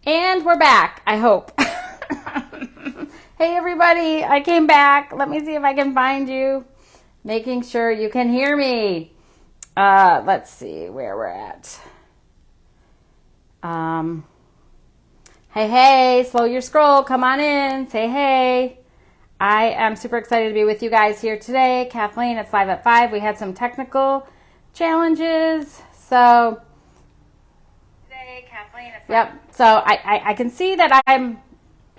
And we're back, I hope. Hey everybody, I came back. Let me see if I can find you. Making sure you can hear me. Let's see where we're at. Hey, slow your scroll. Come on in. Say hey. I am super excited to be with you guys here today. Kathleen, it's live at 5. We had some technical challenges. So today, Kathleen, it's yep. So I can see that I'm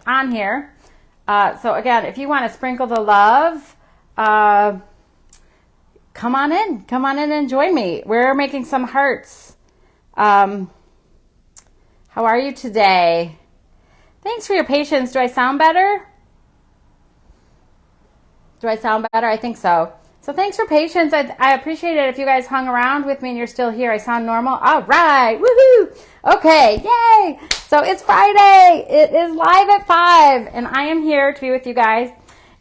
on here. So again, if you want to sprinkle the love, come on in and join me. We're making some hearts. How are you today? Thanks for your patience. Do I sound better? I think so. So thanks for patience. I appreciate it if you guys hung around with me and you're still here. I sound normal. All right. Woohoo. Okay. Yay. So it's Friday. It is live at 5 and I am here to be with you guys.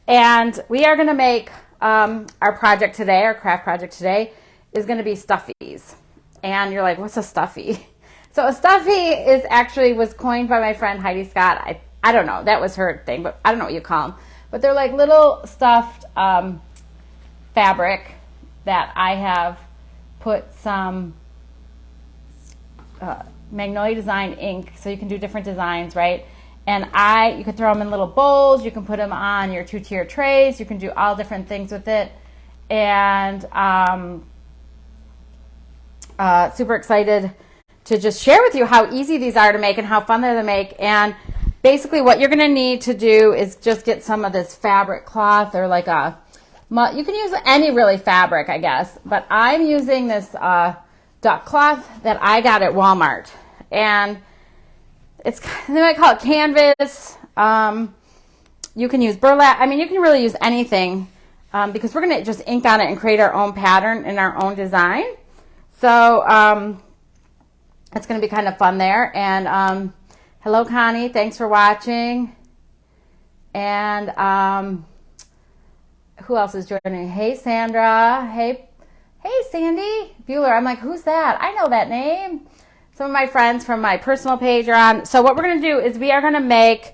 And we are going to make our project today, our craft project today is going to be stuffies. And you're like, what's a stuffy? So a stuffy was coined by my friend Heidi Scott. I don't know. That was her thing, but I don't know what you call them. But they're like little stuffed fabric that I have put some Magnolia Design ink, so you can do different designs, right? And you can throw them in little bowls, you can put them on your 2-tier trays, you can do all different things with it. And super excited to just share with you how easy these are to make and how fun they're to make. And basically what you're going to need to do is just get some of this fabric cloth or like you can use any really fabric, I guess, but I'm using this duck cloth that I got at Walmart, and they might call it canvas. You can use burlap. I mean, you can really use anything because we're going to just ink on it and create our own pattern and our own design. So it's going to be kind of fun there. And hello, Connie. Thanks for watching. And who else is joining? Hey, Sandra. Hey, Sandy Bueller. I'm like, who's that? I know that name. Some of my friends from my personal page are on. So what we're going to do is we are going to make,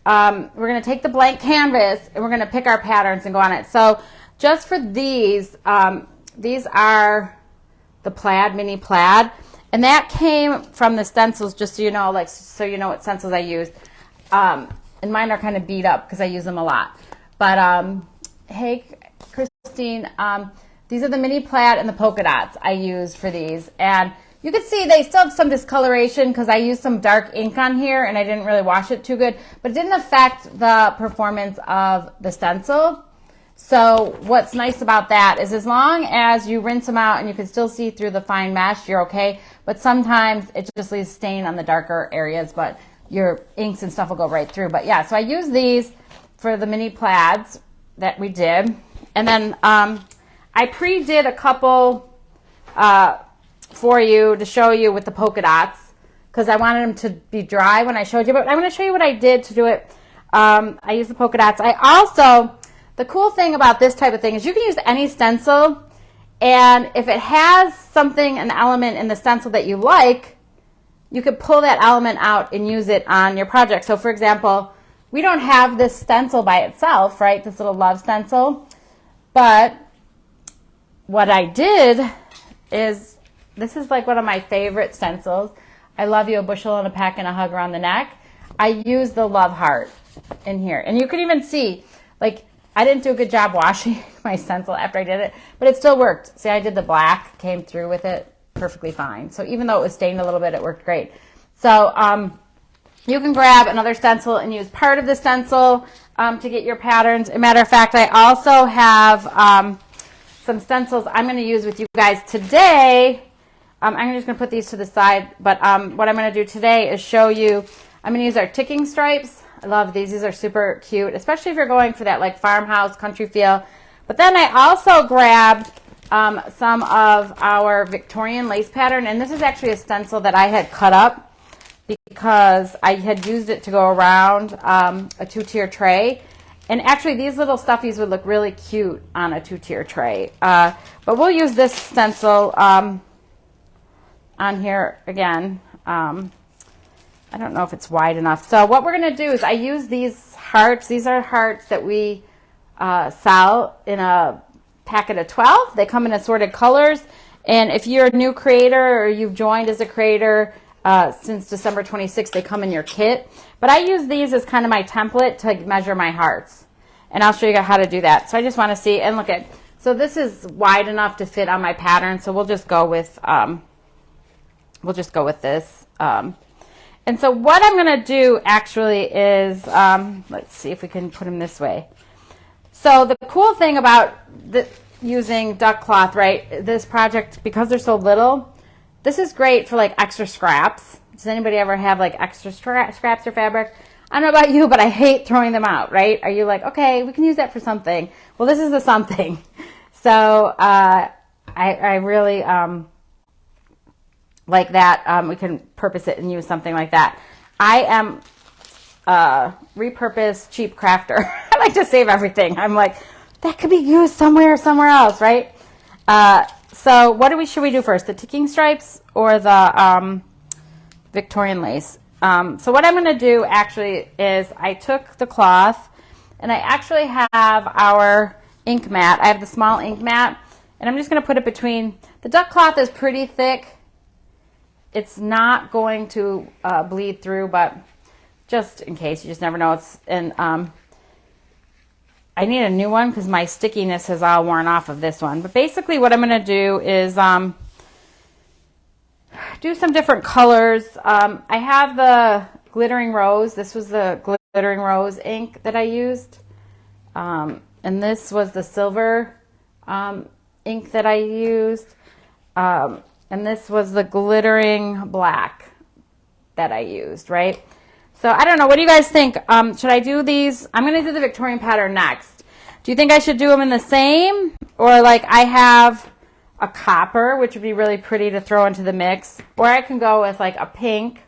we're going to take the blank canvas and we're going to pick our patterns and go on it. So just for these are the plaid, mini plaid. And that came from the stencils, just so you know, so you know what stencils I use. And mine are kind of beat up because I use them a lot. But hey, Christine, these are the mini plaid and the polka dots I use for these. And you can see they still have some discoloration because I used some dark ink on here and I didn't really wash it too good. But it didn't affect the performance of the stencil. So what's nice about that is as long as you rinse them out and you can still see through the fine mesh, you're okay. But sometimes it just leaves stain on the darker areas, but your inks and stuff will go right through. But yeah, so I use these for the mini plaids that we did. And then I pre-did a couple for you to show you with the polka dots because I wanted them to be dry when I showed you. But I'm going to show you what I did to do it. I used the polka dots. The cool thing about this type of thing is you can use any stencil, and if it has something, an element in the stencil that you like, you could pull that element out and use it on your project. So for example, we don't have this stencil by itself, right? This little love stencil. But what I did is, this is like one of my favorite stencils. I love you, a bushel and a peck and a hug around the neck. I use the love heart in here. And you can even see, like, I didn't do a good job washing my stencil after I did it, but it still worked. See, I did the black, came through with it perfectly fine. So even though it was stained a little bit, it worked great. So you can grab another stencil and use part of the stencil to get your patterns. As a matter of fact, I also have some stencils I'm going to use with you guys today. I'm just going to put these to the side, but what I'm going to do today is show you, I'm going to use our ticking stripes. I love these. These are super cute, especially if you're going for that like farmhouse country feel. But then I also grabbed some of our Victorian lace pattern, and this is actually a stencil that I had cut up because I had used it to go around a 2-tier tray. And actually these little stuffies would look really cute on a 2-tier tray. But we'll use this stencil on here again. I don't know if it's wide enough. So what we're going to do is I use these hearts. These are hearts that we sell in a packet of 12. They come in assorted colors. And if you're a new creator or you've joined as a creator since December 26th, they come in your kit. But I use these as kind of my template to measure my hearts. And I'll show you how to do that. So I just want to see, and look at, so this is wide enough to fit on my pattern. So we'll just go with this. And so what I'm going to do actually is, let's see if we can put them this way. So the cool thing about using duck cloth, right, this project, because they're so little, this is great for like extra scraps. Does anybody ever have like extra scraps or fabric? I don't know about you, but I hate throwing them out, right? Are you like, okay, we can use that for something? Well, this is the something. So I really like that. We can purpose it and use something like that. I am repurposed cheap crafter. I like to save everything. I'm like, that could be used somewhere else, right? So what should we do first? The ticking stripes or the Victorian lace? So what I'm going to do actually is I took the cloth and I actually have our ink mat. I have the small ink mat and I'm just going to put it between. The duck cloth is pretty thick. It's not going to bleed through, but just in case, you just never know. I need a new one because my stickiness has all worn off of this one. But basically what I'm going to do is do some different colors. I have the glittering rose. This was the glittering rose ink that I used. And this was the silver ink that I used. And this was the glittering black that I used, right? So I don't know. What do you guys think? Should I do these? I'm going to do the Victorian pattern next. Do you think I should do them in the same? Or like I have a copper, which would be really pretty to throw into the mix. Or I can go with like a pink.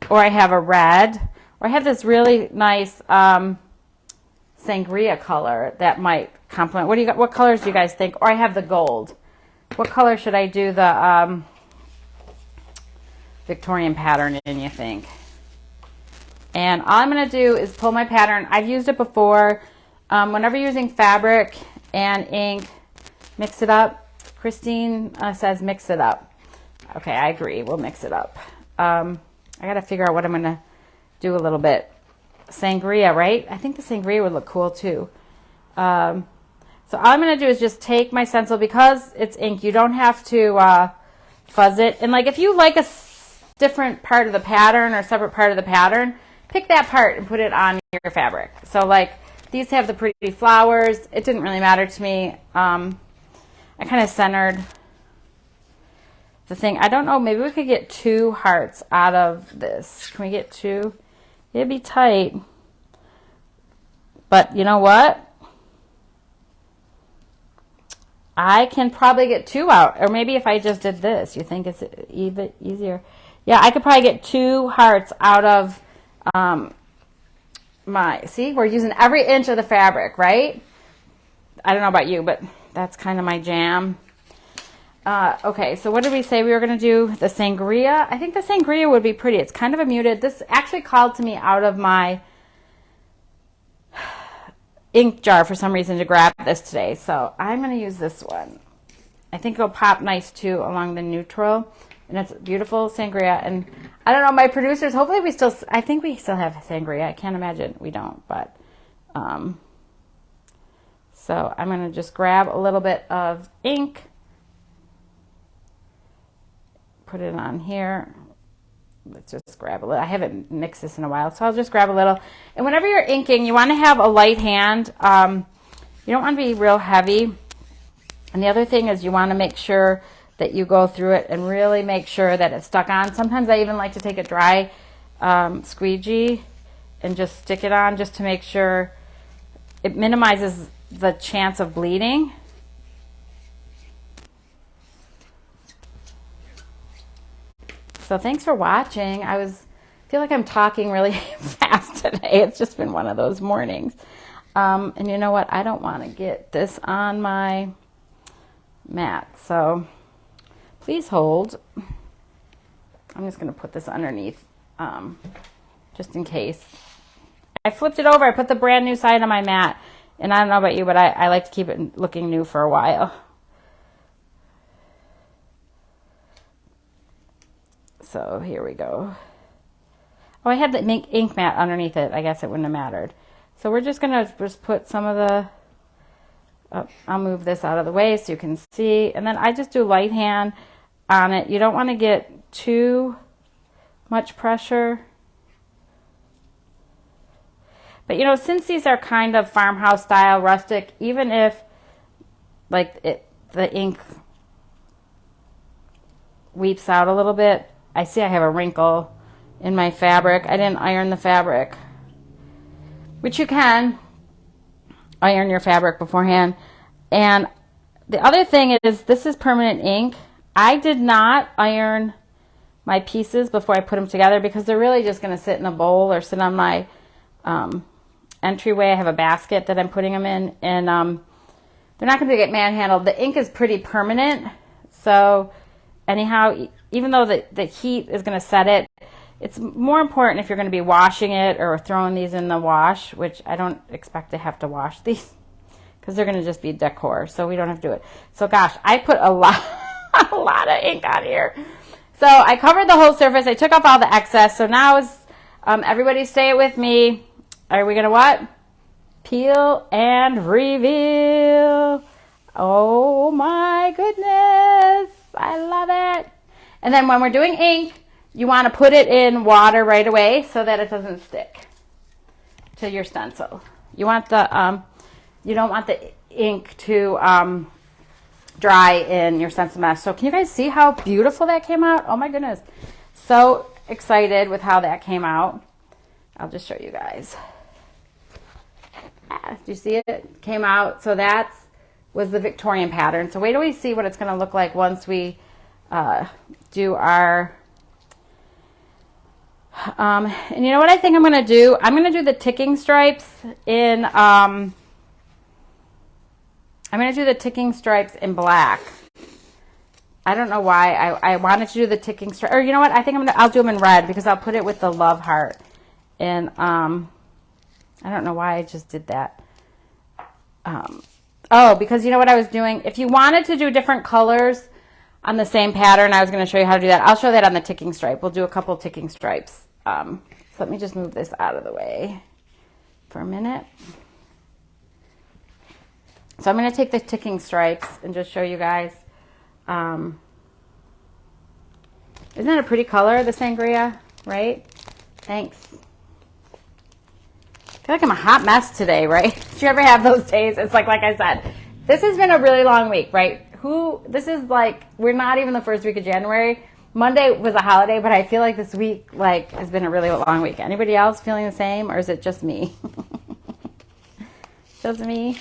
Or I have a red. Or I have this really nice sangria color that might complement. What colors do you guys think? Or I have the gold. What color should I do the Victorian pattern in, you think? And all I'm going to do is pull my pattern. I've used it before. Whenever you're using fabric and ink, mix it up. Christine says mix it up. Okay, I agree. We'll mix it up. I got to figure out what I'm going to do a little bit. Sangria, right? I think the sangria would look cool too. So all I'm going to do is just take my stencil. Because it's ink, you don't have to fuzz it. And like if you like a different part of the pattern or separate part of the pattern, pick that part and put it on your fabric. So like these have the pretty flowers. It didn't really matter to me. I kind of centered the thing. I don't know, maybe we could get 2 hearts out of this. Can we get 2? It'd be tight. But you know what? I can probably get 2 out. Or maybe if I just did this, you think it's even easier? Yeah, I could probably get 2 hearts out of see, we're using every inch of the fabric, right? I don't know about you, but that's kind of my jam. Okay, so what did we say we were going to do? The sangria? I think the sangria would be pretty. It's kind of a muted. This actually called to me out of my ink jar for some reason to grab this today. So I'm going to use this one. I think it'll pop nice too along the neutral. And it's beautiful sangria. And I don't know, my producers, hopefully I think we still have sangria. I can't imagine we don't, but so I'm going to just grab a little bit of ink, put it on here. Let's just grab a little. I haven't mixed this in a while, so I'll just grab a little. And whenever you're inking, you want to have a light hand. You don't want to be real heavy. And the other thing is you want to make sure that you go through it and really make sure that it's stuck on. Sometimes I even like to take a dry squeegee and just stick it on just to make sure it minimizes the chance of bleeding. So thanks for watching. I feel like I'm talking really fast today. It's just been one of those mornings. And you know what? I don't want to get this on my mat. So please hold. I'm just going to put this underneath just in case. I flipped it over. I put the brand new side on my mat. And I don't know about you, but I like to keep it looking new for a while. So here we go. Oh, I had the ink mat underneath it. I guess it wouldn't have mattered. So we're just going to just put some of the, I'll move this out of the way so you can see. And then I just do light hand on it. You don't want to get too much pressure. But, you know, since these are kind of farmhouse style, rustic, even if, like, the ink weeps out a little bit, I see I have a wrinkle in my fabric. I didn't iron the fabric, which you can iron your fabric beforehand. And the other thing is, this is permanent ink. I did not iron my pieces before I put them together because they're really just going to sit in a bowl or sit on my entryway. I have a basket that I'm putting them in, and they're not going to get manhandled. The ink is pretty permanent, so anyhow, even though the heat is going to set it, it's more important if you're going to be washing it or throwing these in the wash, which I don't expect to have to wash these because they're going to just be decor, so we don't have to do it. So gosh, I put a lot of ink on here. So I covered the whole surface. I took off all the excess. So now is everybody stay with me. Are we going to what? Peel and reveal. Oh my goodness. I love it. And then when we're doing ink, you want to put it in water right away so that it doesn't stick to your stencil. You want the, you don't want the ink to dry in your stencil mesh. So can you guys see how beautiful that came out? Oh my goodness. So excited with how that came out. I'll just show you guys. Do you see it? Came out. So that was the Victorian pattern. So wait till we see what it's going to look like once we do our... and you know what I think I'm going to do? I'm going to do the ticking stripes in... I'm going to do the ticking stripes in black. I don't know why I wanted to do the ticking stripe. Or you know what? I think I'll do them in red because I'll put it with the love heart. And I don't know why I just did that. Oh, because you know what I was doing? If you wanted to do different colors on the same pattern, I was going to show you how to do that. I'll show that on the ticking stripe. We'll do a couple ticking stripes. So let me just move this out of the way for a minute. So I'm going to take the ticking stripes and just show you guys. Isn't that a pretty color, the sangria? Right? Thanks. I feel like I'm a hot mess today, right? Do you ever have those days? It's like I said, this has been a really long week, right? This is like, we're not even the first week of January. Monday was a holiday, but I feel like this week has been a really long week. Anybody else feeling the same, or is it just me? Just me?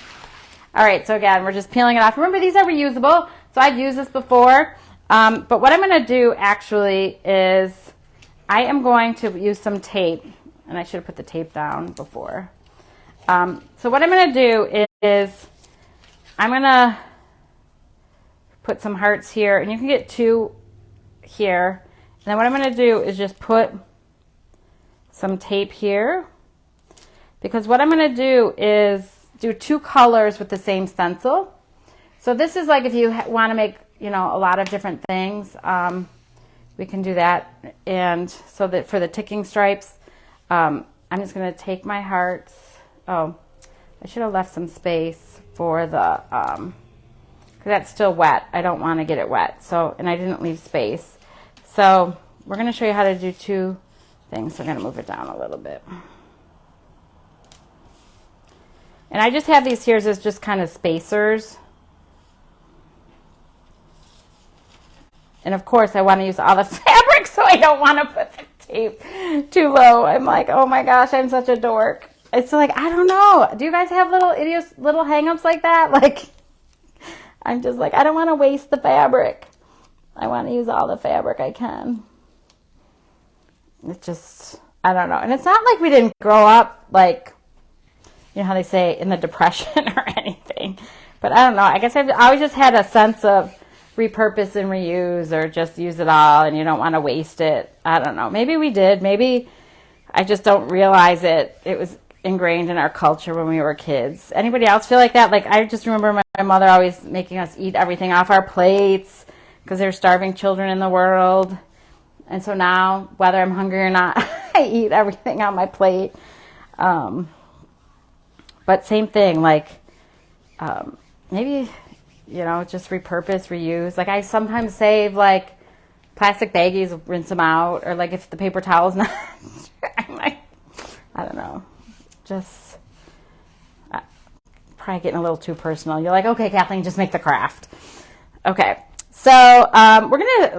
All right, so again, we're just peeling it off. Remember, these are reusable, so I've used this before. But what I'm going to do actually is I am going to use some tape, and I should have put the tape down before. So what I'm going to do is I'm going to put some hearts here, and you can get 2 here. And then what I'm going to do is just put some tape here, because what I'm going to do is do 2 colors with the same stencil. So this is like if you want to make, you know, a lot of different things, we can do that. And so that for the ticking stripes, I'm just going to take my hearts. Oh, I should have left some space for the, because that's still wet. I don't want to get it wet. So, and I didn't leave space. So we're going to show you how to do 2 things. So I'm going to move it down a little bit. And I just have these here as just kind of spacers. And of course, I want to use all the fabric, so I don't want to put the tape too low. I'm like, oh my gosh, I'm such a dork. It's like, I don't know. Do you guys have little hang-ups like that? Like, I'm just like, I don't want to waste the fabric. I want to use all the fabric I can. It's just, I don't know. And it's not like we didn't grow up, like, you know how they say, in the Depression or anything. But I don't know. I guess I've always just had a sense of repurpose and reuse, or just use it all and you don't want to waste it. I don't know. Maybe we did. Maybe I just don't realize it. It was ingrained in our culture when we were kids. Anybody else feel like that? Like, I just remember my mother always making us eat everything off our plates because there's starving children in the world. And so now, whether I'm hungry or not, I eat everything on my plate. But same thing, like, maybe, you know, just repurpose, reuse. Like, I sometimes save, like, plastic baggies, rinse them out. Or, like, if the paper towel's not, I'm like, I don't know. Just probably getting a little too personal. You're like, okay, Kathleen, just make the craft. Okay, so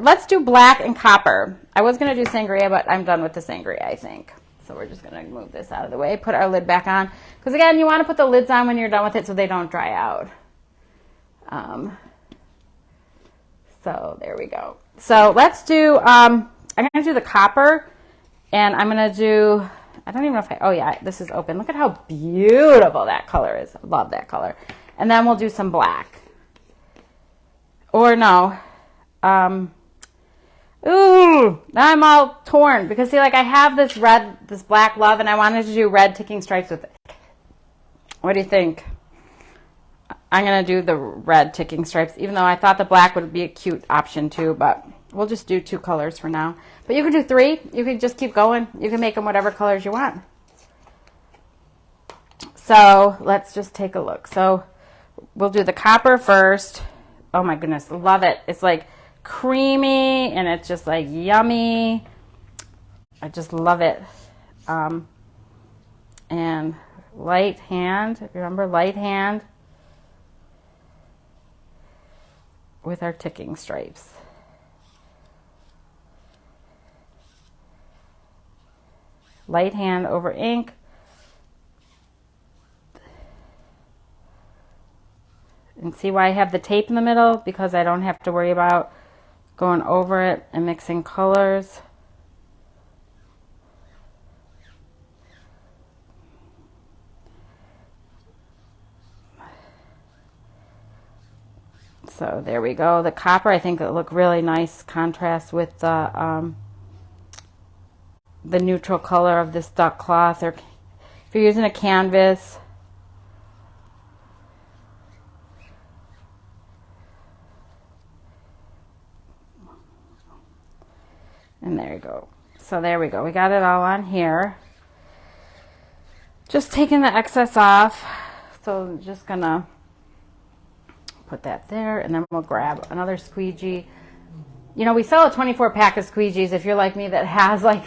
let's do black and copper. I was gonna do sangria, but I'm done with the sangria, I think. So we're just gonna move this out of the way, put our lid back on. Because again, you wanna put the lids on when you're done with it so they don't dry out. So there we go. So let's do, I'm gonna do the copper, and I'm gonna do, I don't even know if oh yeah, this is open. Look at how beautiful that color is. I love that color. And then we'll do some black. Or no. Ooh, now I'm all torn. Because see, like, I have this black love, and I wanted to do red ticking stripes with it. What do you think? I'm going to do the red ticking stripes, even though I thought the black would be a cute option too, but we'll just do 2 colors for now. But you can do 3. You can just keep going. You can make them whatever colors you want. So let's just take a look. So we'll do the copper first. Oh my goodness, love it. It's like creamy and it's just like yummy. I just love it. And light hand. Remember, light hand with our ticking stripes. Light hand over ink. And see why I have the tape in the middle? Because I don't have to worry about going over it and mixing colors. So there we go. The copper, I think it'll look really nice contrast with the neutral color of this duck cloth, or if you're using a canvas. And there you go. So there we go. We got it all on here. Just taking the excess off. So I'm just gonna put that there, and then we'll grab another squeegee. You know, we sell a 24 pack of squeegees if you're like me that has, like,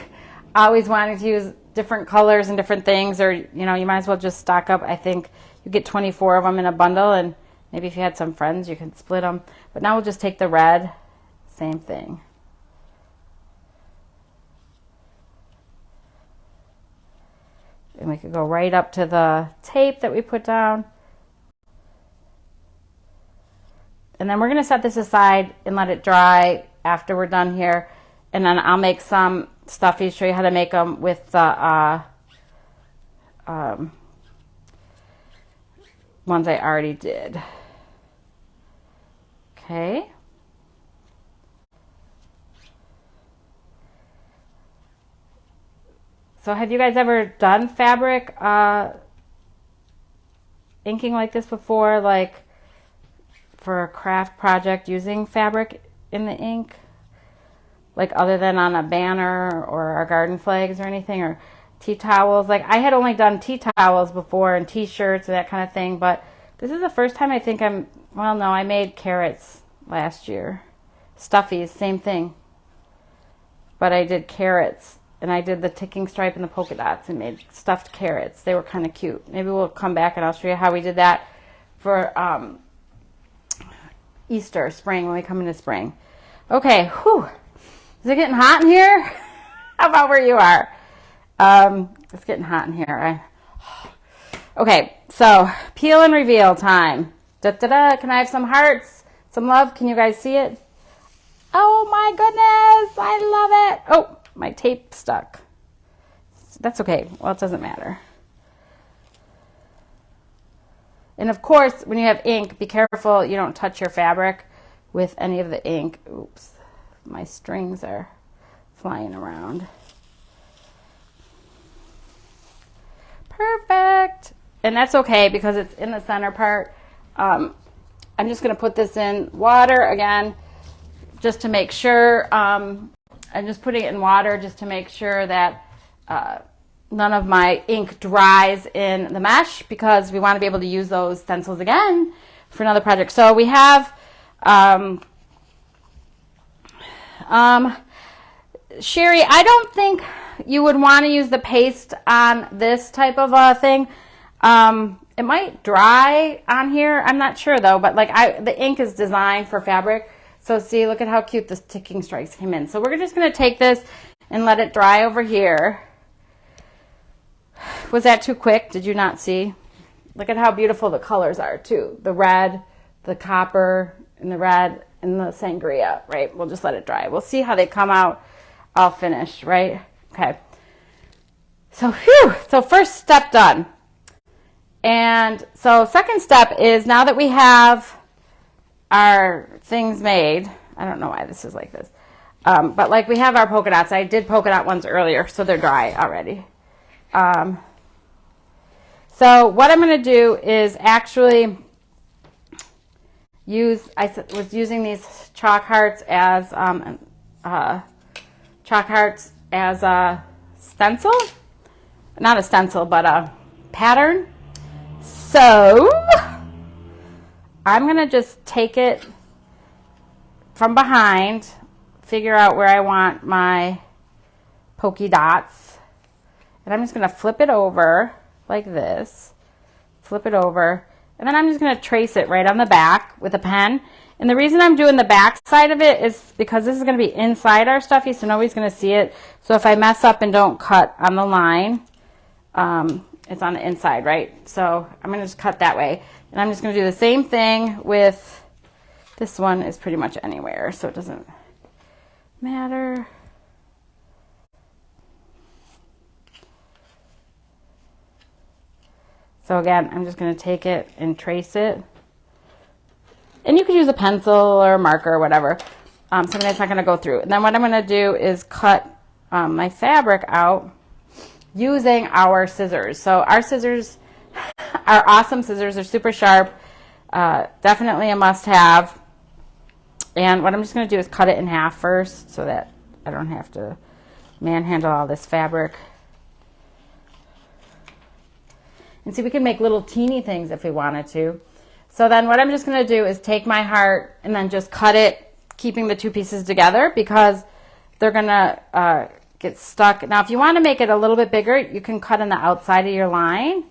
always wanting to use different colors and different things, or, you know, you might as well just stock up. I think you get 24 of them in a bundle, and maybe if you had some friends, you can split them. But now we'll just take the red, same thing. And we could go right up to the tape that we put down. And then we're going to set this aside and let it dry after we're done here. And then I'll make some stuffies, show you how to make them with the ones I already did. Okay. So have you guys ever done fabric inking like this before, like for a craft project using fabric in the ink? Like other than on a banner or our garden flags or anything, or tea towels. Like I had only done tea towels before and t-shirts and that kind of thing, but this is the first time I think well, no, I made carrots last year. Stuffies, same thing. But I did carrots. And I did the ticking stripe and the polka dots and made stuffed carrots. They were kind of cute. Maybe we'll come back and I'll show you how we did that for Easter, spring, when we come into spring. Okay, whew. Is it getting hot in here? How about where you are? It's getting hot in here. Okay, so peel and reveal time. Da-da-da. Can I have some hearts? Some love? Can you guys see it? Oh my goodness, I love it. Oh. My tape stuck. That's okay. Well, it doesn't matter. And of course, when you have ink, be careful you don't touch your fabric with any of the ink. Oops, my strings are flying around. Perfect. And that's okay because it's in the center part. I'm just going to put this in water again, just to make sure. I'm just putting it in water just to make sure that none of my ink dries in the mesh, because we want to be able to use those stencils again for another project. So we have Sherry, I don't think you would want to use the paste on this type of thing. It might dry on here. I'm not sure though, but like the ink is designed for fabric. So see, look at how cute the ticking strikes came in. So we're just going to take this and let it dry over here. Was that too quick? Did you not see? Look at how beautiful the colors are too. The red, the copper, and the red, and the sangria, right? We'll just let it dry. We'll see how they come out all finished, right? Okay. So, phew. So first step done. And so second step is, now that we have our things made, I don't know why this is like this, but like we have our polka dots. I did polka dot ones earlier, so they're dry already. So what I'm going to do is actually I was using these chalk hearts as a stencil, not a stencil, but a pattern. So I'm going to just take it from behind, figure out where I want my pokey dots, and I'm just going to flip it over like this, flip it over, and then I'm just going to trace it right on the back with a pen. And the reason I'm doing the back side of it is because this is going to be inside our stuffy, so nobody's going to see it. So if I mess up and don't cut on the line, it's on the inside, right? So I'm going to just cut that way. And I'm just going to do the same thing with this one. Is pretty much anywhere, so it doesn't matter. So again, I'm just going to take it and trace it. And you could use a pencil or a marker or whatever. Something that's not going to go through. And then what I'm going to do is cut my fabric out using our scissors. So our scissors are awesome scissors. They're super sharp. Definitely a must-have. And what I'm just going to do is cut it in half first so that I don't have to manhandle all this fabric. And see, we can make little teeny things if we wanted to. So then what I'm just going to do is take my heart and then just cut it, keeping the two pieces together, because they're going to get stuck. Now, if you want to make it a little bit bigger, you can cut on the outside of your line.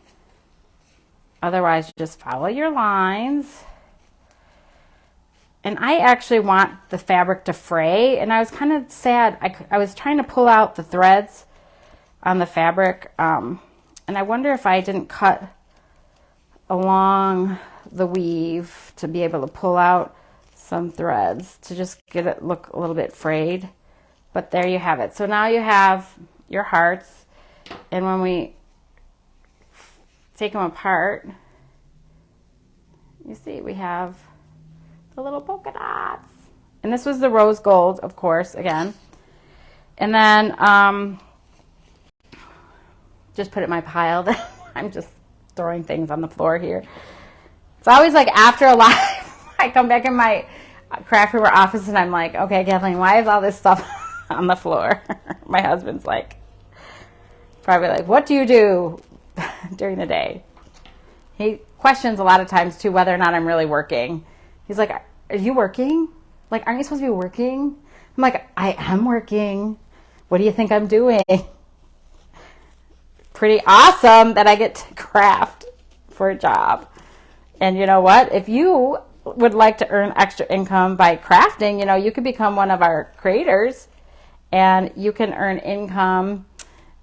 Otherwise, just follow your lines. And I actually want the fabric to fray, and I was kind of sad. I was trying to pull out the threads on the fabric, and I wonder if I didn't cut along the weave to be able to pull out some threads to just get it look a little bit frayed. But there you have it. So now you have your hearts, and when we take them apart, you see we have the little polka dots. And this was the rose gold, of course, again. And then just put it in my pile. I'm just throwing things on the floor here. It's always like after a live, I come back in my craft room or office and I'm like, okay, Kathleen, why is all this stuff on the floor? My husband's like, probably like, what do you do during the day? He questions a lot of times too whether or not I'm really working. He's like, are you working? Like, aren't you supposed to be working? I'm like, I am working. What do you think I'm doing? Pretty awesome that I get to craft for a job. And you know what? If you would like to earn extra income by crafting, you know, you could become one of our creators, and you can earn income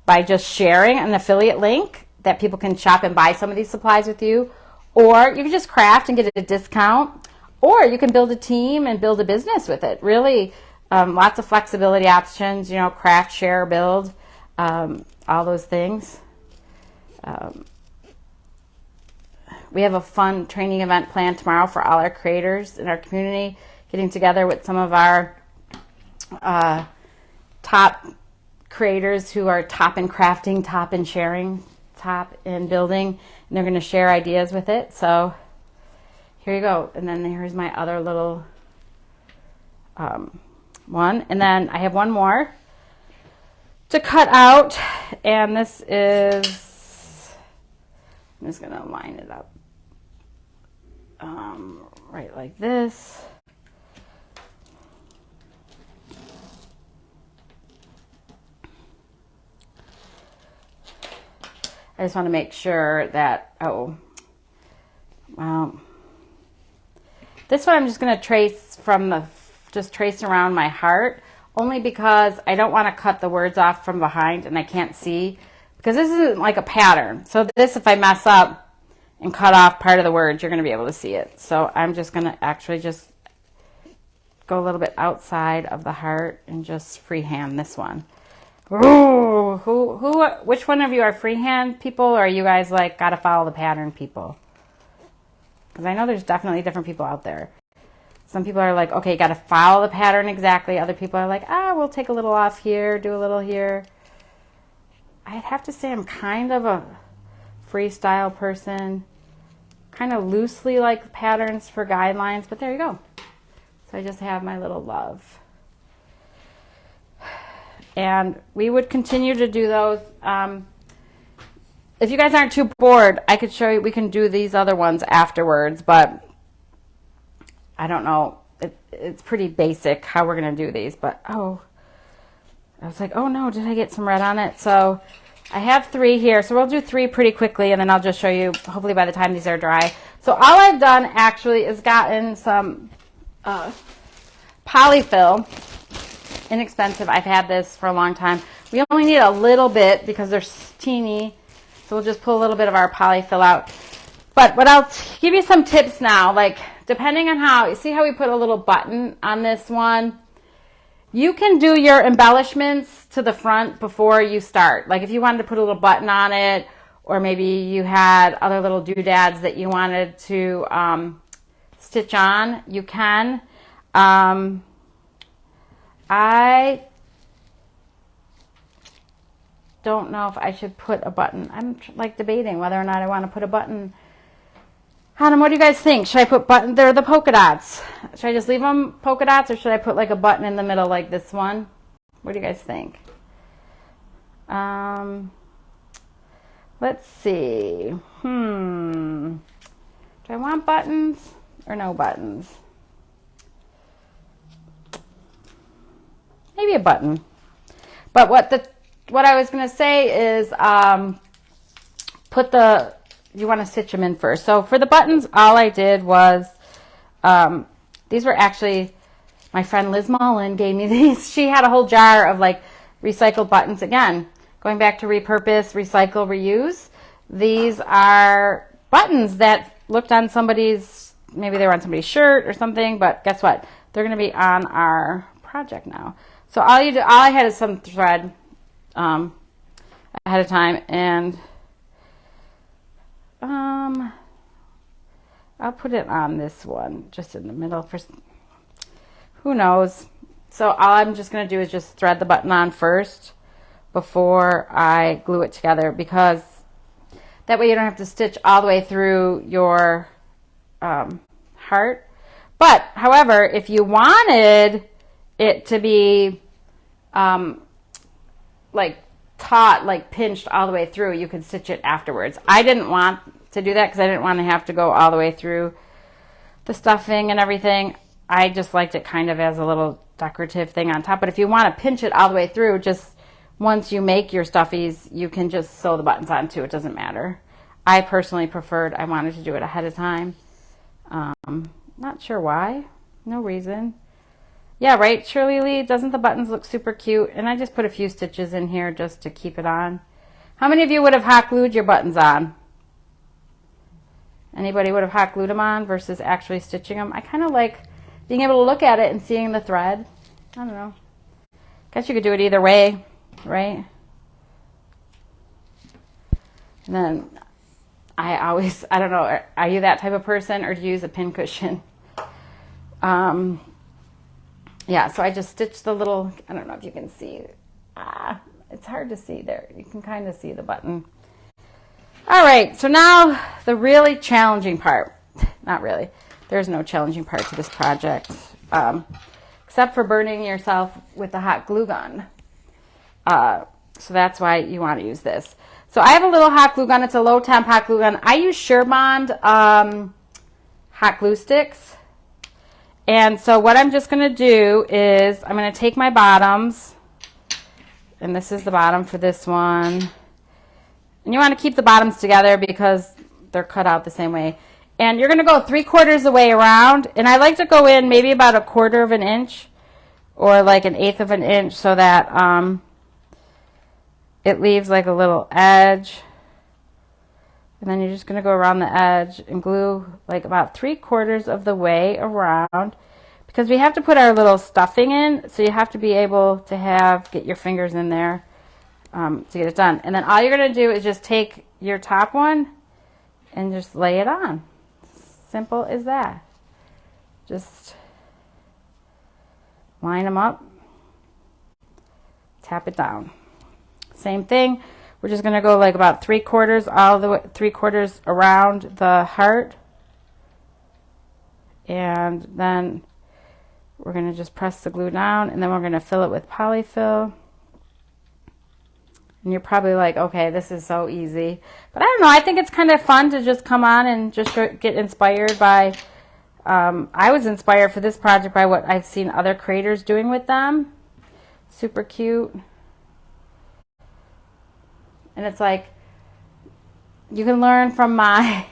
by just sharing an affiliate link that people can shop and buy some of these supplies with you. Or you can just craft and get a discount. Or you can build a team and build a business with it. Really, lots of flexibility options, you know, craft, share, build, all those things. We have a fun training event planned tomorrow for all our creators in our community. getting together with some of our top creators who are top in crafting, top in sharing, top in building, and they're going to share ideas with it. So here you go. And then here's my other little one. And then I have one more to cut out, and this is, I'm just going to line it up right like this. I just want to make sure that, oh, wow. This one I'm just going to trace from the, just trace around my heart, only because I don't want to cut the words off from behind and I can't see, because this isn't like a pattern. So this, if I mess up and cut off part of the words, you're going to be able to see it. So I'm just going to actually just go a little bit outside of the heart and just freehand this one. Ooh, which one of you are freehand people, or are you guys like gotta follow the pattern people? Because I know there's definitely different people out there. Some people are like, okay, you gotta follow the pattern exactly. Other people are like, we'll take a little off here, do a little here. I'd have to say I'm kind of a freestyle person, kind of loosely like patterns for guidelines, but there you go. So I just have my little love. And we would continue to do those. If you guys aren't too bored, I could show you, we can do these other ones afterwards, but I don't know. It's pretty basic how we're going to do these, but oh, I was like, oh no, did I get some red on it? So I have 3 here, so we'll do 3 pretty quickly, and then I'll just show you, hopefully by the time these are dry. So all I've done actually is gotten some polyfill. Inexpensive. I've had this for a long time. We only need a little bit because they're teeny, so we'll just pull a little bit of our polyfill out. But what I'll give you some tips now, like depending on how, you see how we put a little button on this one? You can do your embellishments to the front before you start. Like if you wanted to put a little button on it, or maybe you had other little doodads that you wanted to stitch on, you can. I don't know if I should put a button. I'm like debating whether or not I want to put a button on them. What do you guys think? Should I put button? They're the polka dots. Should I just leave them polka dots, or should I put like a button in the middle like this one? What do you guys think? Let's see. Do I want buttons or no buttons? Maybe a button. But what I was going to say is you want to stitch them in first. So for the buttons, all I did was, these were actually, my friend Liz Mullen gave me these. She had a whole jar of like recycled buttons. Again, going back to repurpose, recycle, reuse. These are buttons that looked on somebody's, maybe they were on somebody's shirt or something, but guess what? They're going to be on our project now. So all I had is some thread ahead of time, and I'll put it on this one just in the middle for who knows. So all I'm just going to do is just thread the button on first before I glue it together, because that way you don't have to stitch all the way through your heart. But however, if you wanted it to be like taut, like pinched all the way through, you could stitch it afterwards. I didn't want to do that because I didn't want to have to go all the way through the stuffing and everything. I just liked it kind of as a little decorative thing on top. But if you want to pinch it all the way through, just once you make your stuffies, you can just sew the buttons on too. It doesn't matter. I personally preferred, I wanted to do it ahead of time. Not sure why. No reason. Yeah, right, Shirley Lee, doesn't the buttons look super cute? And I just put a few stitches in here just to keep it on. How many of you would have hot glued your buttons on? Anybody would have hot glued them on versus actually stitching them? I kind of like being able to look at it and seeing the thread. I don't know. Guess you could do it either way, right? And then I don't know, are you that type of person, or do you use a pin cushion? yeah, so I just stitched the little, I don't know if you can see. It's hard to see there. You can kind of see the button. All right, so now the really challenging part. Not really. There's no challenging part to this project, except for burning yourself with the hot glue gun. So that's why you want to use this. So I have a little hot glue gun. It's a low temp hot glue gun. I use Surebond hot glue sticks. And so what I'm just going to do is I'm going to take my bottoms, and this is the bottom for this one. And you want to keep the bottoms together because they're cut out the same way. And you're going to go 3/4 the way around. And I like to go in maybe about 1/4 of an inch or like 1/8 of an inch so that it leaves like a little edge. And then you're just going to go around the edge and glue like about 3/4 of the way around, because we have to put our little stuffing in. So you have to be able to get your fingers in there to get it done. And then all you're going to do is just take your top one and just lay it on. Simple as that. Just line them up, tap it down. Same thing. We're just going to go like about 3/4 all the way, 3/4 around the heart. And then we're going to just press the glue down, and then we're going to fill it with polyfill. And you're probably like, okay, this is so easy. But I don't know, I think it's kind of fun to just come on and just get inspired by, I was inspired for this project by what I've seen other creators doing with them. Super cute. And it's like, you can learn from my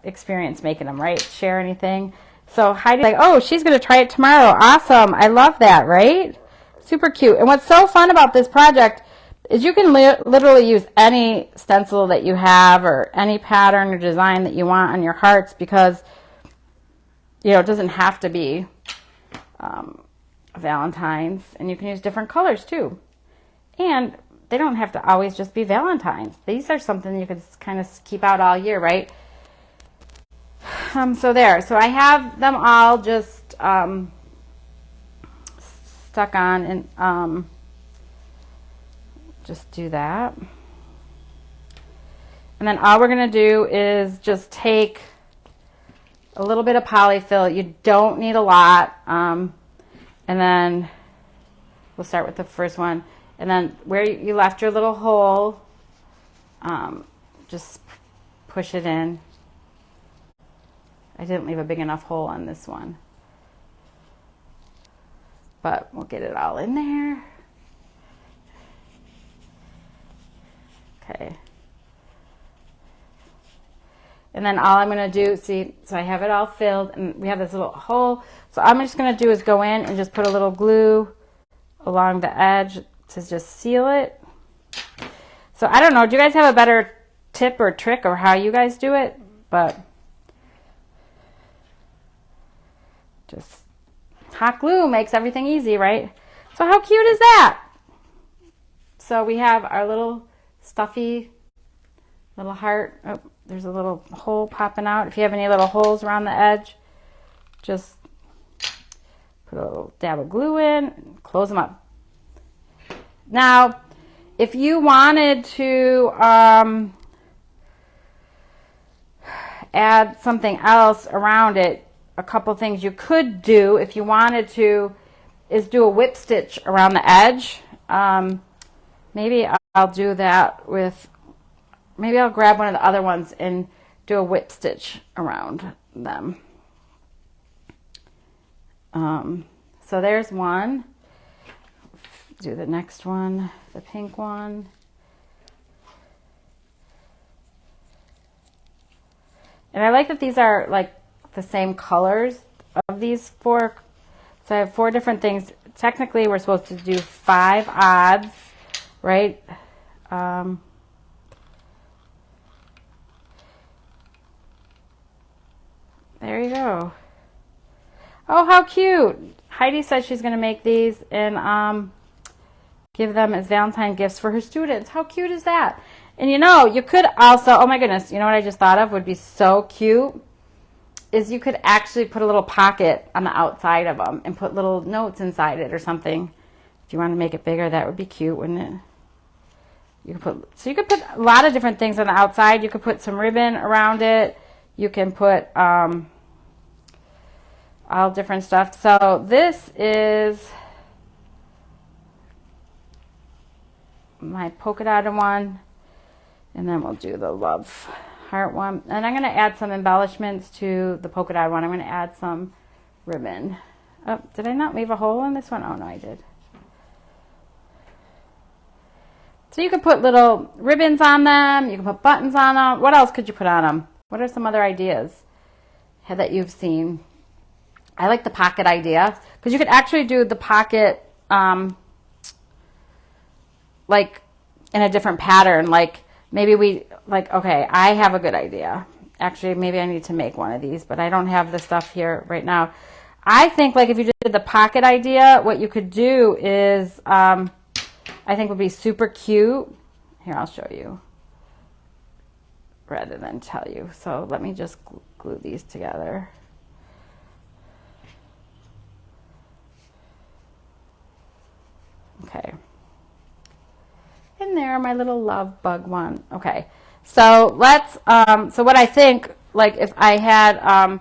experience making them, right? Share anything. So Heidi's like, oh, she's going to try it tomorrow. Awesome. I love that, right? Super cute. And what's so fun about this project is you can literally use any stencil that you have or any pattern or design that you want on your hearts, because, you know, it doesn't have to be Valentines, and you can use different colors too. And they don't have to always just be Valentines. These are something you could kind of keep out all year, right? So there. So I have them all just stuck on, and just do that. And then all we're going to do is just take a little bit of polyfill. You don't need a lot. And then we'll start with the first one. And then where you left your little hole, just push it in. I didn't leave a big enough hole on this one, but we'll get it all in there. Okay. And then all I'm going to do, see, so I have it all filled, and we have this little hole. So all I'm just going to do is go in and just put a little glue along the edge to just seal it. So I don't know, do you guys have a better tip or trick or how you guys do it? But just hot glue makes everything easy, right? So how cute is that? So we have our little stuffy little heart. Oh, there's a little hole popping out. If you have any little holes around the edge, just put a little dab of glue in and close them up. Now, if you wanted to add something else around it, a couple things you could do if you wanted to is do a whip stitch around the edge. Maybe I'll do that with, maybe I'll grab one of the other ones and do a whip stitch around them. So there's one. Do the next one, the pink one. And I like that these are like the same colors of these four. So I have 4 different things. Technically, we're supposed to do 5 odds, right? There you go. Oh, how cute. Heidi said she's going to make these and give them as Valentine gifts for her students. How cute is that? And you know, you could also, oh my goodness, you know what I just thought of would be so cute? is you could actually put a little pocket on the outside of them and put little notes inside it or something. If you want to make it bigger, that would be cute, wouldn't it? You could put a lot of different things on the outside. You could put some ribbon around it. You can put all different stuff. So this is my polka dotted one, and then we'll do the love heart one. And I'm going to add some embellishments to the polka dot one. I'm going to add some ribbon. Oh, did I not leave a hole in this one? Oh, no, I did. So you could put little ribbons on them. You can put buttons on them. What else could you put on them? What are some other ideas that you've seen? I like the pocket idea because you could actually do the pocket like in a different pattern. Like maybe okay, I have a good idea. Actually, maybe I need to make one of these, but I don't have the stuff here right now. I think like if you did the pocket idea, what you could do is I think would be super cute. Here, I'll show you rather than tell you. So let me just glue these together. Okay. And there, my little love bug one. Okay. So let's, so what I think, like if I had,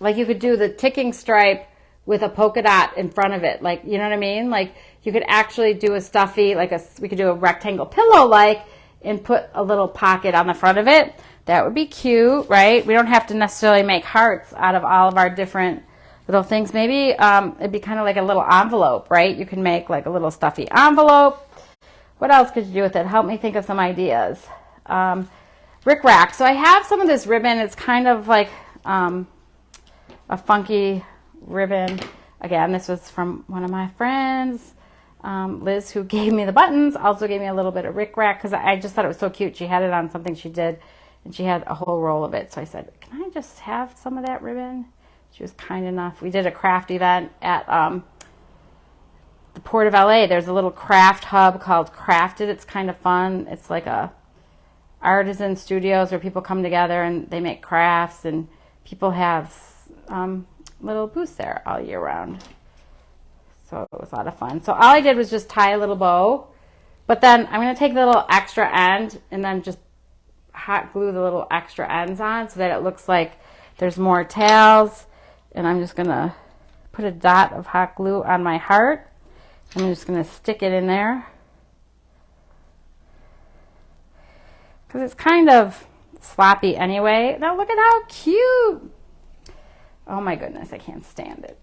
like you could do the ticking stripe with a polka dot in front of it. Like, you know what I mean? Like you could actually do a stuffy, like we could do a rectangle pillow and put a little pocket on the front of it. That would be cute, right? We don't have to necessarily make hearts out of all of our different little things. Maybe it'd be kind of like a little envelope, right? You can make like a little stuffy envelope. What else could you do with it? Help me think of some ideas. Rick Rack. So I have some of this ribbon. It's kind of like a funky ribbon. Again, this was from one of my friends, Liz, who gave me the buttons, also gave me a little bit of Rick Rack because I just thought it was so cute. She had it on something she did, and she had a whole roll of it. So I said, can I just have some of that ribbon? She was kind enough. We did a craft event at the Port of LA. There's a little craft hub called Crafted. It's kind of fun. It's like a artisan studios where people come together and they make crafts, and people have little booths there all year round. So it was a lot of fun. So all I did was just tie a little bow, but then I'm going to take the little extra end and then just hot glue the little extra ends on so that it looks like there's more tails. And I'm just going to put a dot of hot glue on my heart. I'm just going to stick it in there because it's kind of sloppy anyway. Now look at how cute. Oh my goodness, I can't stand it.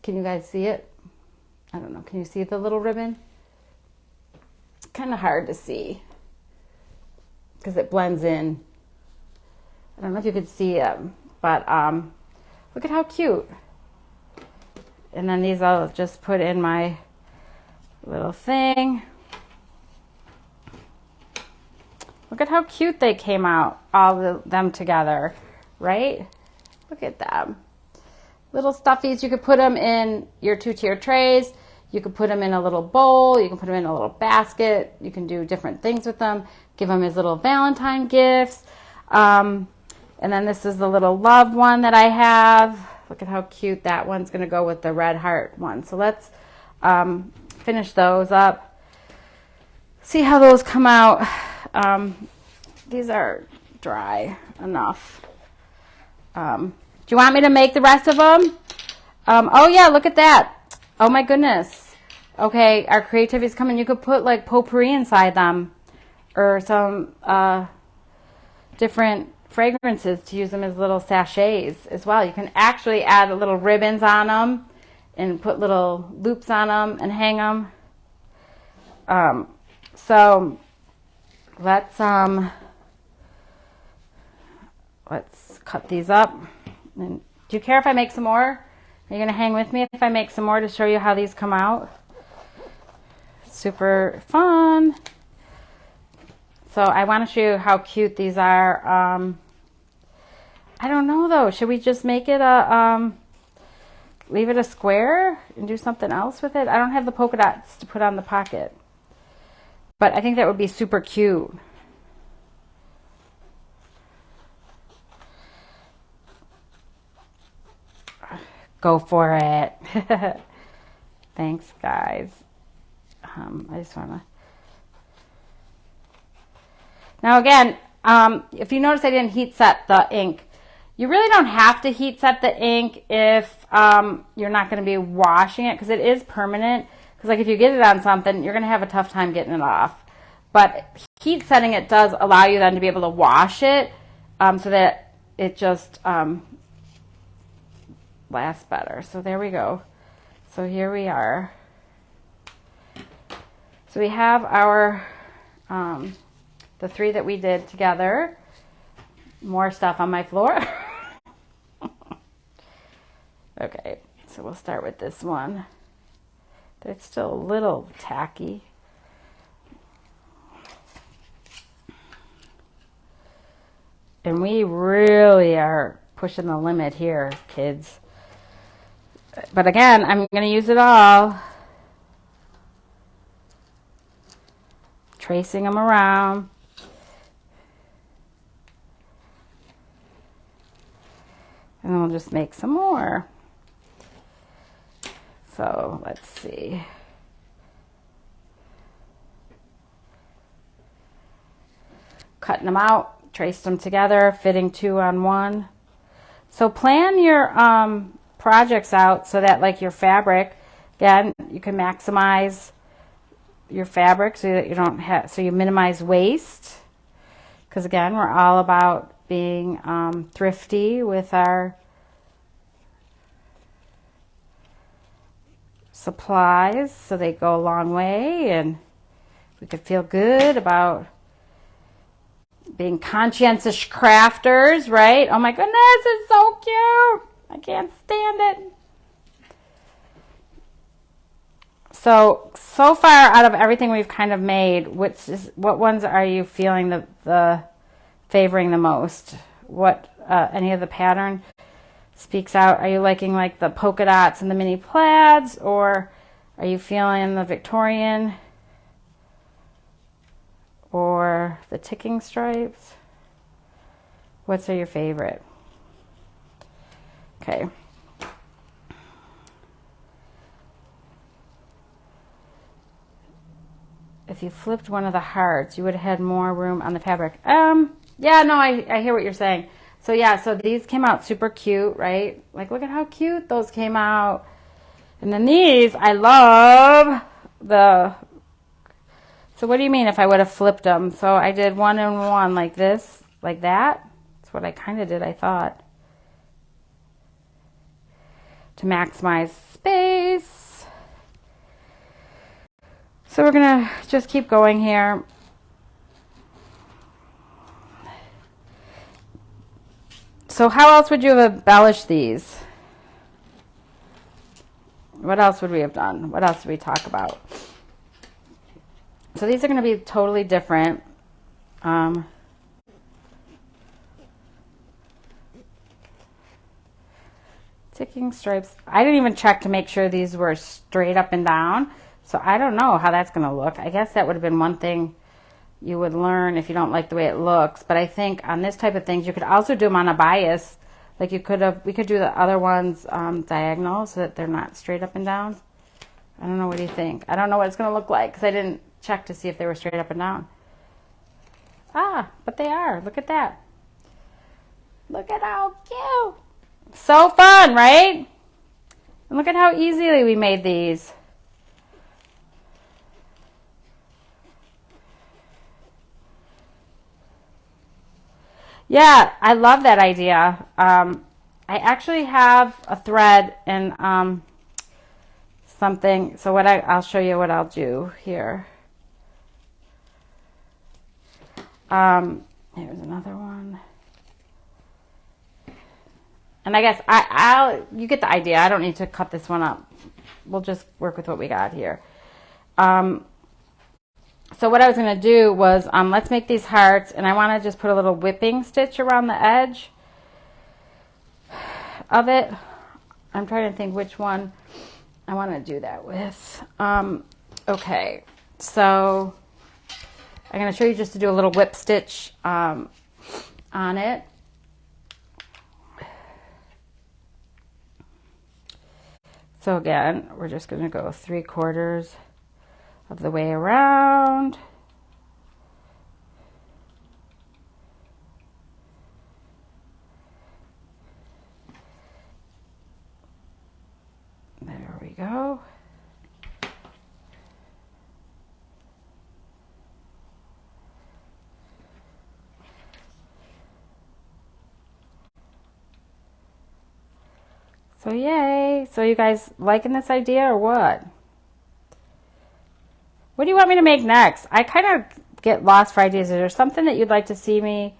Can you guys see it? I don't know. Can you see the little ribbon? It's kind of hard to see because it blends in. I don't know if you could see it, but look at how cute. And then these I'll just put in my little thing. Look at how cute they came out, all of them together, right? Look at them. Little stuffies. You could put them in your 2-tier trays. You could put them in a little bowl. You can put them in a little basket. You can do different things with them. Give them as little Valentine gifts. And then this is the little love one that I have. Look at how cute that one's going to go with the red heart one. So let's finish those up. See how those come out. These are dry enough. Do you want me to make the rest of them? Oh yeah, look at that. Oh my goodness. Okay, our creativity is coming. You could put like potpourri inside them or some different fragrances to use them as little sachets as well. You can actually add little ribbons on them and put little loops on them and hang them. So let's cut these up. And do you care if I make some more? Are you going to hang with me if I make some more to show you how these come out? Super fun. So I want to show you how cute these are. I don't know though. Should we just make it leave it a square and do something else with it? I don't have the polka dots to put on the pocket. But I think that would be super cute. Go for it. Thanks, guys. I just want to... Now again, if you notice I didn't heat set the ink, you really don't have to heat set the ink if you're not going to be washing it, because it is permanent. Because like if you get it on something, you're going to have a tough time getting it off. But heat setting it does allow you then to be able to wash it so that it just lasts better. So there we go. So here we are. So we have our the 3 that we did together. More stuff on my floor. Okay, so we'll start with this one. It's still a little tacky. And we really are pushing the limit here, kids. But again, I'm going to use it all. Tracing them around. And then we'll just make some more. So let's see. Cutting them out, traced them together, fitting 2 on 1. So plan your projects out so that like your fabric, again, you can maximize your fabric so that you don't have, so you minimize waste. Because again, we're all about being thrifty with our supplies, so they go a long way, and we could feel good about being conscientious crafters, right? Oh my goodness, it's so cute. I can't stand it. So far out of everything we've kind of made, what ones are you feeling the favoring the most? What any of the pattern speaks out? Are you liking like the polka dots and the mini plaids, or are you feeling the Victorian or the ticking stripes? What's your favorite? Okay. If you flipped one of the hearts, you would have had more room on the fabric. Yeah, no, I hear what you're saying. So yeah, so these came out super cute, right? Like, look at how cute those came out. And then these, I love the... So what do you mean if I would have flipped them? So I did 1 and 1 like this, like that. That's what I kind of did, I thought. To maximize space. So we're going to just keep going here. So how else would you have embellished these? What else would we have done? What else did we talk about? So these are going to be totally different. Ticking stripes. I didn't even check to make sure these were straight up and down. So I don't know how that's going to look. I guess that would have been one thing you would learn if you don't like the way it looks. But I think on this type of things, you could also do them on a bias. Like we could do the other ones diagonal so that they're not straight up and down. I don't know. What do you think? I don't know what it's going to look like because I didn't check to see if they were straight up and down. Ah, but they are. Look at that. Look at how cute. So fun, right? And look at how easily we made these. Yeah, I love that idea. I actually have a thread and something. So what I'll show you what I'll do here. Here's another one. And I guess you get the idea. I don't need to cut this one up. We'll just work with what we got here. So what I was going to do was, let's make these hearts, and I want to just put a little whipping stitch around the edge of it. I'm trying to think which one I want to do that with. Okay, so I'm going to show you just to do a little whip stitch on it. So again, we're just going to go 3/4 of the way around. There we go. So yay. So you guys liking this idea or what? What do you want me to make next? I kind of get lost for ideas. Is there something that you'd like to see me,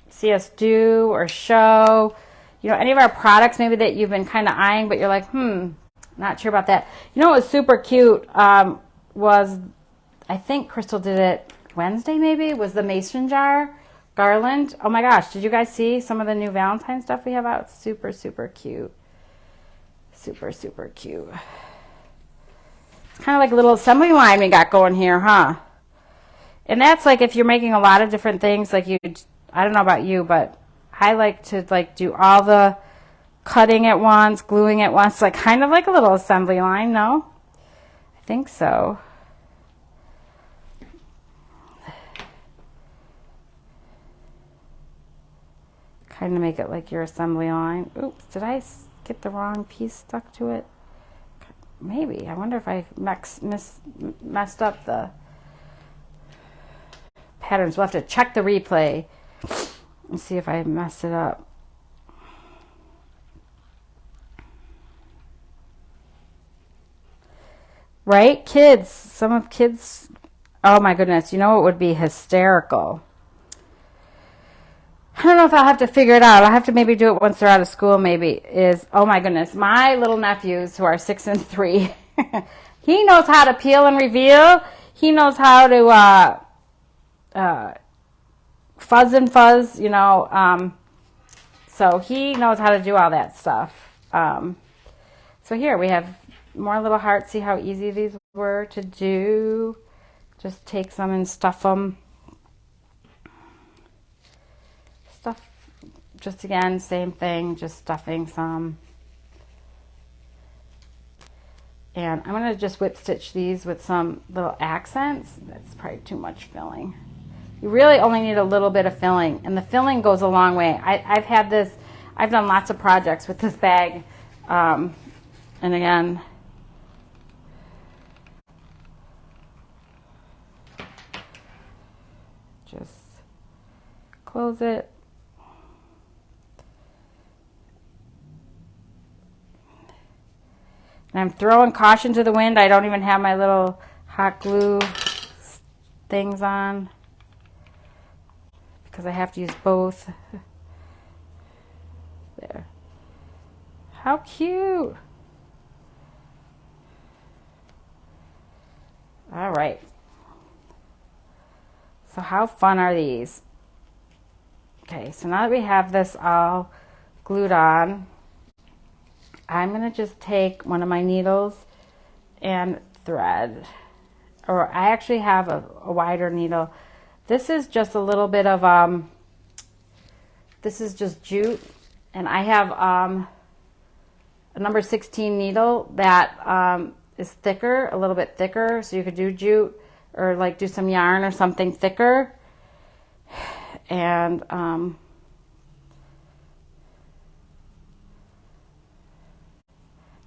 see us do or show? You know, any of our products maybe that you've been kind of eyeing, but you're like, not sure about that. You know what was super cute was, I think Crystal did it Wednesday maybe, was the mason jar garland. Oh my gosh, did you guys see some of the new Valentine stuff we have out? Super, super cute. Super, super cute. It's kind of like a little assembly line we got going here, huh? And that's like if you're making a lot of different things, like you, I don't know about you, but I like to like do all the cutting at once, gluing at once, like kind of like a little assembly line, no? I think so. Kind of make it like your assembly line. Oops, did I get the wrong piece stuck to it? Maybe. I wonder if I messed up the patterns. We'll have to check the replay and see if I messed it up. Right? Kids. Some of kids. Oh my goodness. You know what would be hysterical? I don't know if I'll have to figure it out. I'll have to maybe do it once they're out of school maybe, is, oh my goodness, my little nephews who are 6 and 3, he knows how to peel and reveal. He knows how to fuzz and fuzz, you know. So he knows how to do all that stuff. So here we have more little hearts. See how easy these were to do? Just take some and stuff them. Just again, same thing, just stuffing some. And I'm going to just whip stitch these with some little accents. That's probably too much filling. You really only need a little bit of filling, and the filling goes a long way. I've done lots of projects with this bag. And again, just close it. And I'm throwing caution to the wind. I don't even have my little hot glue things on because I have to use both. There. How cute. All right. So how fun are these? Okay, so now that we have this all glued on, I'm going to just take one of my needles and thread, or I actually have a wider needle. This is just a little bit of, this is just jute, and I have a number 16 needle that is thicker, a little bit thicker, so you could do jute or like do some yarn or something thicker. And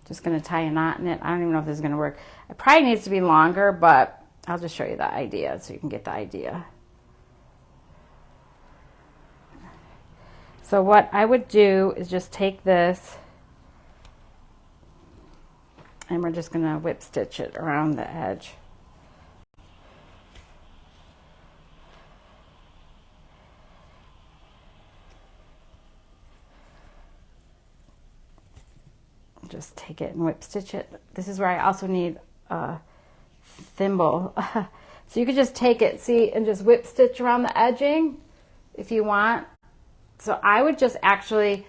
just going to tie a knot in it. I don't even know if this is going to work. It probably needs to be longer, but I'll just show you the idea so you can get the idea. So what I would do is just take this and we're just going to whip stitch it around the edge. Just take it and whip stitch it. This is where I also need a thimble. So you could just take it, see, and just whip stitch around the edging if you want. So I would just actually,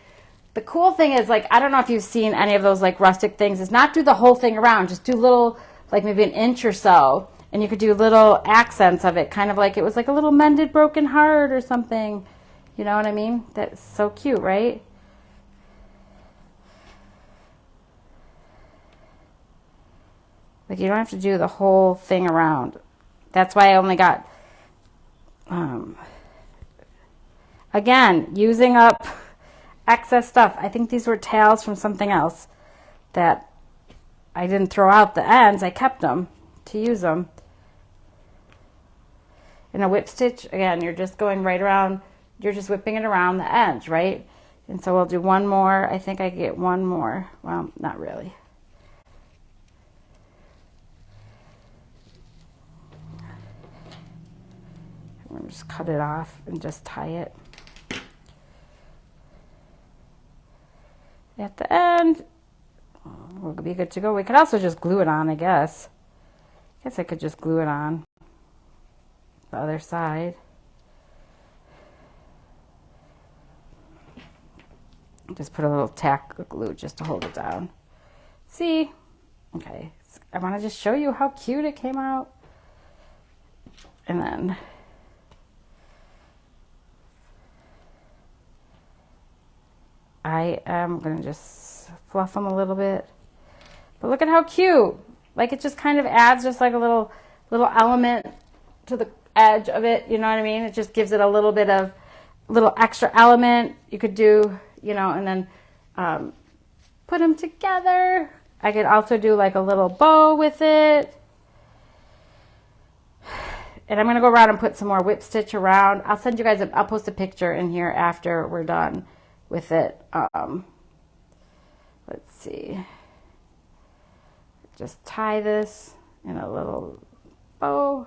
the cool thing is, like, I don't know if you've seen any of those like rustic things, is not do the whole thing around, just do little, like maybe an inch or so, and you could do little accents of it, kind of like it was like a little mended broken heart or something. You know what I mean? That's so cute, right? Like, you don't have to do the whole thing around. That's why I only got, again, using up excess stuff. I think these were tails from something else that I didn't throw out the ends. I kept them to use them. In a whip stitch, again, you're just going right around, you're just whipping it around the edge, right? And so we'll do one more. I think I get one more. Well, not really. I'm going to just cut it off and just tie it. At the end, we'll be good to go. We could also just glue it on, I guess. I guess I could just glue it on the other side. Just put a little tack of glue just to hold it down. See? Okay. I want to just show you how cute it came out. And then I am going to just fluff them a little bit. But look at how cute. Like, it just kind of adds just like a little element to the edge of it. You know what I mean? It just gives it a little bit of little extra element. You could do, you know, and then put them together. I could also do like a little bow with it. And I'm going to go around and put some more whip stitch around. I'll send you guys, I'll post a picture in here after we're done with it. Let's see. Just tie this in a little bow.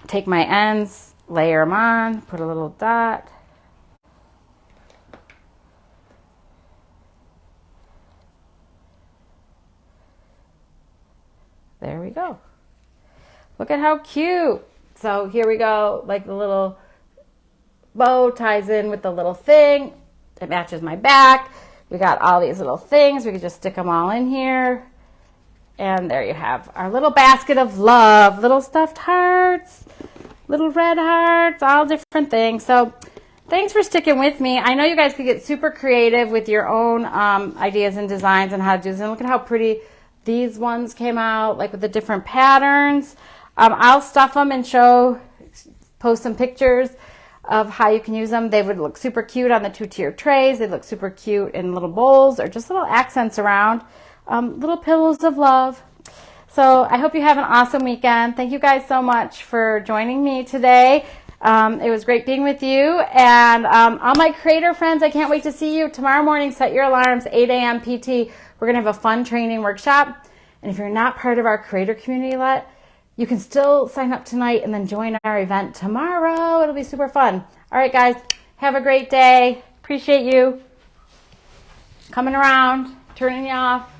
Take my ends, layer them on, put a little dot. There we go. Look at how cute. So here we go, like the little bow ties in with the little thing. It matches my back. We got all these little things. We could just stick them all in here. And there you have our little basket of love. Little stuffed hearts, little red hearts, all different things. So thanks for sticking with me. I know you guys could get super creative with your own ideas and designs and how to do this. And look at how pretty these ones came out, like with the different patterns. I'll stuff them and post some pictures of how you can use them. They would look super cute on the 2-tier trays. They look super cute in little bowls or just little accents around. Little pillows of love. So I hope you have an awesome weekend. Thank you guys so much for joining me today. It was great being with you. And all my creator friends, I can't wait to see you tomorrow morning. Set your alarms, 8 a.m. PT. We're going to have a fun training workshop. And if you're not part of our creator community yet, you can still sign up tonight and then join our event tomorrow. It'll be super fun. All right, guys, have a great day. Appreciate you coming around, turning you off.